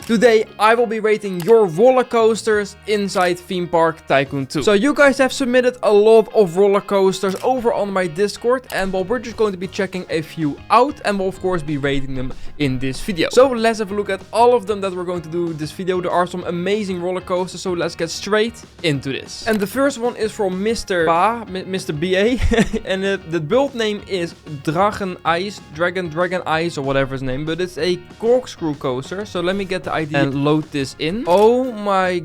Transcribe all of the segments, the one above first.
Today I will be rating your roller coasters inside Theme Park Tycoon 2. So you guys have submitted a lot of roller coasters over on my Discord, and well, we're just going to be checking a few out and we'll of course be rating them in this video. So let's have a look at all of them that we're going to do in this video. There are some amazing roller coasters, so let's get straight into this. And the first one is from Mr. BA and the build name is Dragon Ice or whatever his name, but it's a corkscrew coaster. So let me get the ID and load this in. Oh my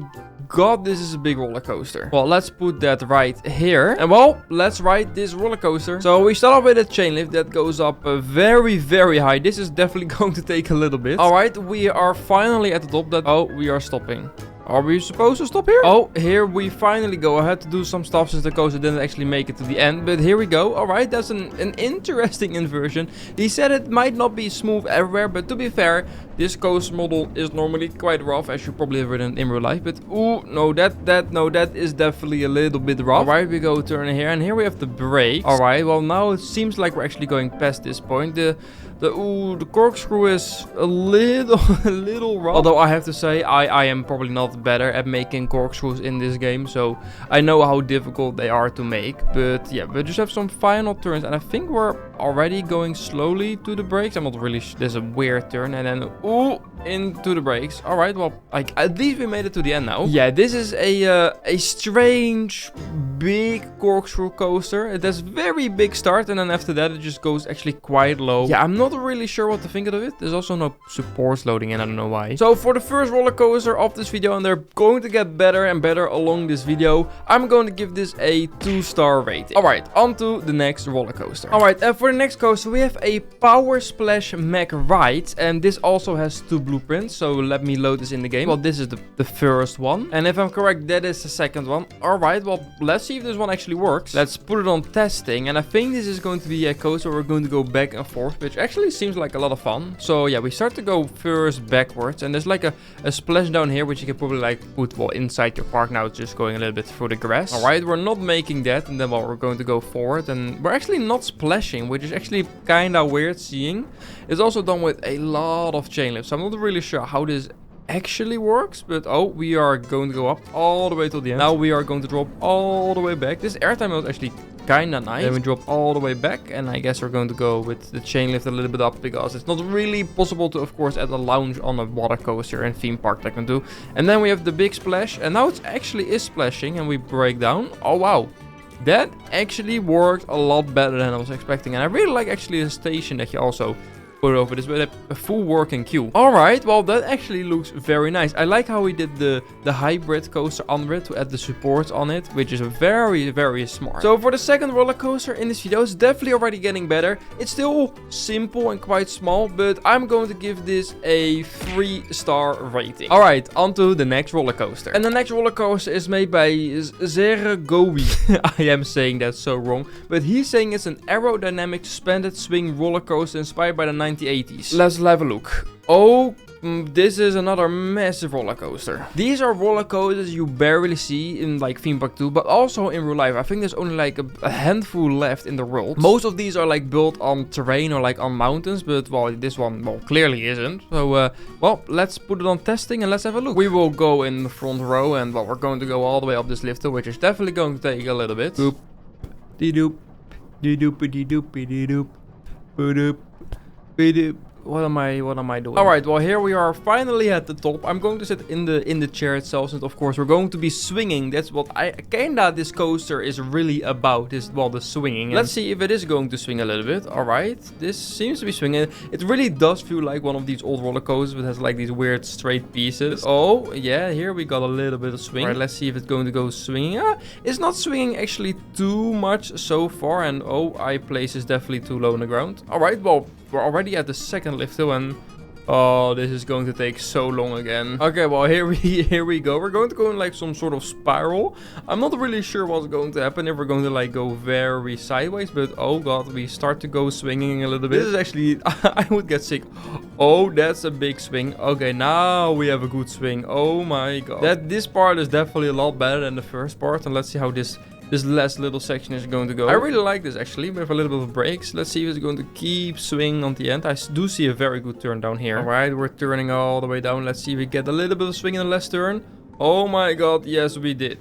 god, this is a big roller coaster. Well, let's put that right here. And well, let's ride this roller coaster. So we start off with a chain lift that goes up very, very high. This is definitely going to take a little bit. All right, we are finally at the top. Oh, we are stopping. Are we supposed to stop here? Oh, here we finally go. I had to do some stuff since the coaster didn't actually make it to the end, but here we go. All right, that's an interesting inversion. He said it might not be smooth everywhere, but to be fair, this coaster model is normally quite rough, as you probably have ridden in real life. But ooh, no, that is definitely a little bit rough. All right, we go turn here, and here we have the brakes. All right, well now it seems like we're actually going past this point. The corkscrew is a little rough. Although I have to say, I am probably not better at making corkscrews in this game, so I know how difficult they are to make. But yeah, we just have some final turns, and I think we're already going slowly to the brakes. I'm not really there's a weird turn, and then ooh, into the brakes. All right, well, at least we made it to the end now. Yeah, this is a strange big corkscrew coaster. It has very big start, and then after that it just goes actually quite low. Yeah, I'm not really sure what to think of it. There's also no supports loading in, I don't know why. So for the first roller coaster of this video, and they're going to get better and better along this video, I'm going to give this a 2-star rating. Alright, on to the next roller coaster. Alright, and for the next coaster we have a Power Splash Mech Ride, and this also has 2 blueprints, so let me load this in the game. Well, this is the first one, and if I'm correct, that is the second one. Alright, well, let's see if this one actually works. Let's put it on testing, and I think this is going to be a coaster where we're going to go back and forth, which actually seems like a lot of fun. So yeah, we start to go first backwards, and there's like a splashdown here, which you can probably like put inside your park. Now it's just going a little bit through the grass. All right, we're not making that, and then we're going to go forward, and we're actually not splashing, which is actually kind of weird seeing. It's also done with a lot of chain lifts, so I'm not really sure how this actually works, but oh, we are going to go up all the way to the end. Now we are going to drop all the way back. This airtime is actually kind of nice. Then we drop all the way back, and I guess we're going to go with the chain lift a little bit up, because it's not really possible to, of course, add a lounge on a water coaster in Theme Park Tycoon 2. And then we have the big splash, and now it actually is splashing, and we break down. Oh wow, that actually worked a lot better than I was expecting, and I really like actually the station that you also put over this with a full working queue. Alright, well that actually looks very nice. I like how we did the hybrid coaster under it to add the supports on it, which is very, very smart. So for the second roller coaster in this video, it's definitely already getting better. It's still simple and quite small, but I'm going to give this a 3-star rating. Alright, on to the next roller coaster. And the next roller coaster is made by Gooodbyeee. I am saying that so wrong, but he's saying it's an aerodynamic suspended swing roller coaster inspired by the 1980s. Let's have a look. Oh, this is another massive roller coaster. These are roller coasters you barely see in like Theme Park 2, but also in real life. I think there's only like a handful left in the world. Most of these are like built on terrain or like on mountains, but well, this one, well, clearly isn't. So, well, let's put it on testing and let's have a look. We will go in the front row, and well, we're going to go all the way up this lift, which is definitely going to take a little bit. Boop, de-doop, de-doop, de-doop, de-doop, de-doop. What am I doing? Alright, well here we are finally at the top. I'm going to sit in the chair itself, and of course we're going to be swinging. That's what this coaster is really about, the swinging. Let's see if it is going to swing a little bit. Alright, this seems to be swinging. It really does feel like one of these old roller coasters, but has like these weird straight pieces. Oh yeah, here we got a little bit of swing. Alright, let's see if it's going to go swinging. It's not swinging actually too much so far, and oh, eye place is definitely too low on the ground. Alright, well, we're already at the second lift hill, and oh, this is going to take so long again. Okay, well, here we go. We're going to go in like some sort of spiral. I'm not really sure what's going to happen if we're going to like go very sideways, but oh god, we start to go swinging a little bit. This is actually, I would get sick. Oh, that's a big swing. Okay, now we have a good swing. Oh my god. This part is definitely a lot better than the first part, and let's see how this this last little section is going to go. I really like this actually. We have a little bit of brakes. Let's see if it's going to keep swinging on the end. I do see a very good turn down here. All right, we're turning all the way down. Let's see if we get a little bit of swing in the last turn. Oh my god, yes we did.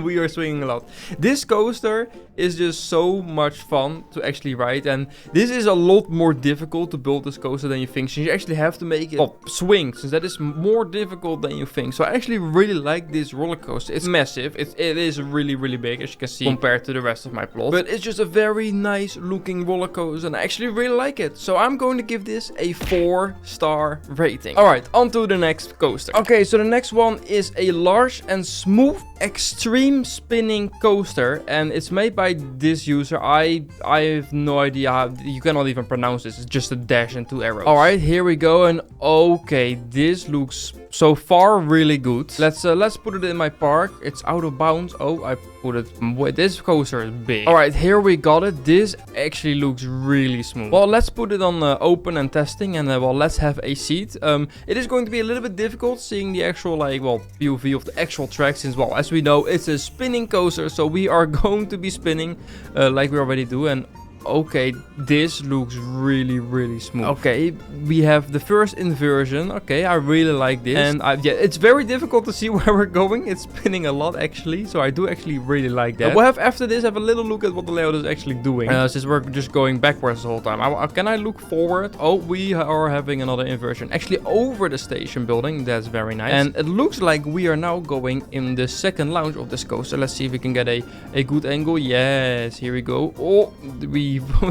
We are swinging a lot. This coaster is just so much fun to actually ride, and this is a lot more difficult to build this coaster than you think. So you actually have to make it swing, since that is more difficult than you think. So I actually really like this roller coaster. It's massive. It is really, really big, as you can see, compared to the rest of my plot. But it's just a very nice looking roller coaster, and I actually really like it. So I'm going to give this a 4-star rating. Alright, on to the next coaster. Okay, so the next one is a large and smooth extreme spinning coaster, and it's made by this user. I have no idea how, you cannot even pronounce this. It's just a dash and 2 arrows. All right, here we go. And okay, this looks so far really good. Let's put it in my park. It's out of bounds. Oh, I put it. This coaster is big. All right, here we got it. This actually looks really smooth. Well, let's put it on open and testing, and well, let's have a seat. It is going to be a little bit difficult seeing the actual POV of the actual track, since well, as we know, it's a spinning coaster, so we are going to be spinning like we already do. And okay, this looks really, really smooth. Okay, we have the first inversion. Okay, I really like this. And yeah, it's very difficult to see where we're going. It's spinning a lot actually, so I do actually really like that. We'll have after this have a little look at what the layout is actually doing, since we're just going backwards the whole time. Can I look forward? Oh, we are having another inversion actually over the station building. That's very nice. And it looks like we are now going in the second lounge of this coaster. Let's see if we can get a good angle. Yes, here we go. Oh,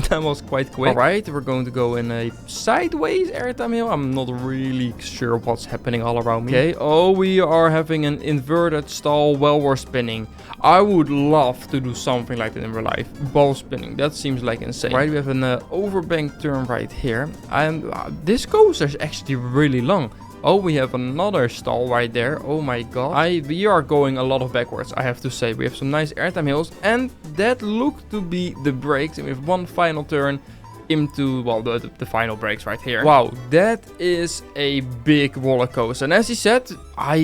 that was quite quick. Alright, we're going to go in a sideways airtime hill. I'm not really sure what's happening all around me. Okay, oh, we are having an inverted stall while we're spinning. I would love to do something like that in real life. Ball spinning, that seems like insane. Right, we have an overbank turn right here. And this coaster is actually really long. Oh, we have another stall right there. Oh my god. We are going a lot of backwards, I have to say. We have some nice airtime hills, and that looked to be the brakes. And we have one final turn into, well, the final brakes right here. Wow, that is a big roller coaster. And as he said,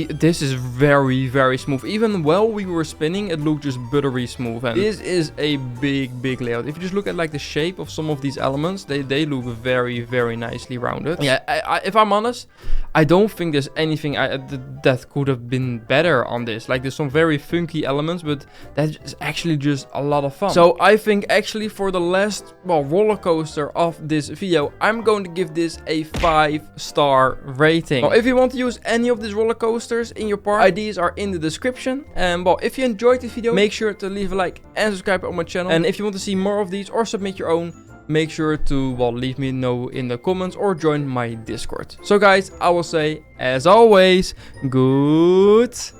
this is very, very smooth. Even while we were spinning, it looked just buttery smooth. And this is a big layout. If you just look at like the shape of some of these elements, they look very, very nicely rounded. Yeah, if I'm honest, I don't think there's anything that could have been better on this. Like, there's some very funky elements, but that's actually just a lot of fun. So I think actually for the last, well, roller coaster of this video, I'm going to give this a 5-star rating. Well, if you want to use any of these roller coasters in your park, IDs are in the description. And well, if you enjoyed this video, make sure to leave a like and subscribe on my channel. And if you want to see more of these or submit your own, make sure to, well, leave me know in the comments or join my Discord. So guys, I will say, as always, goodbye.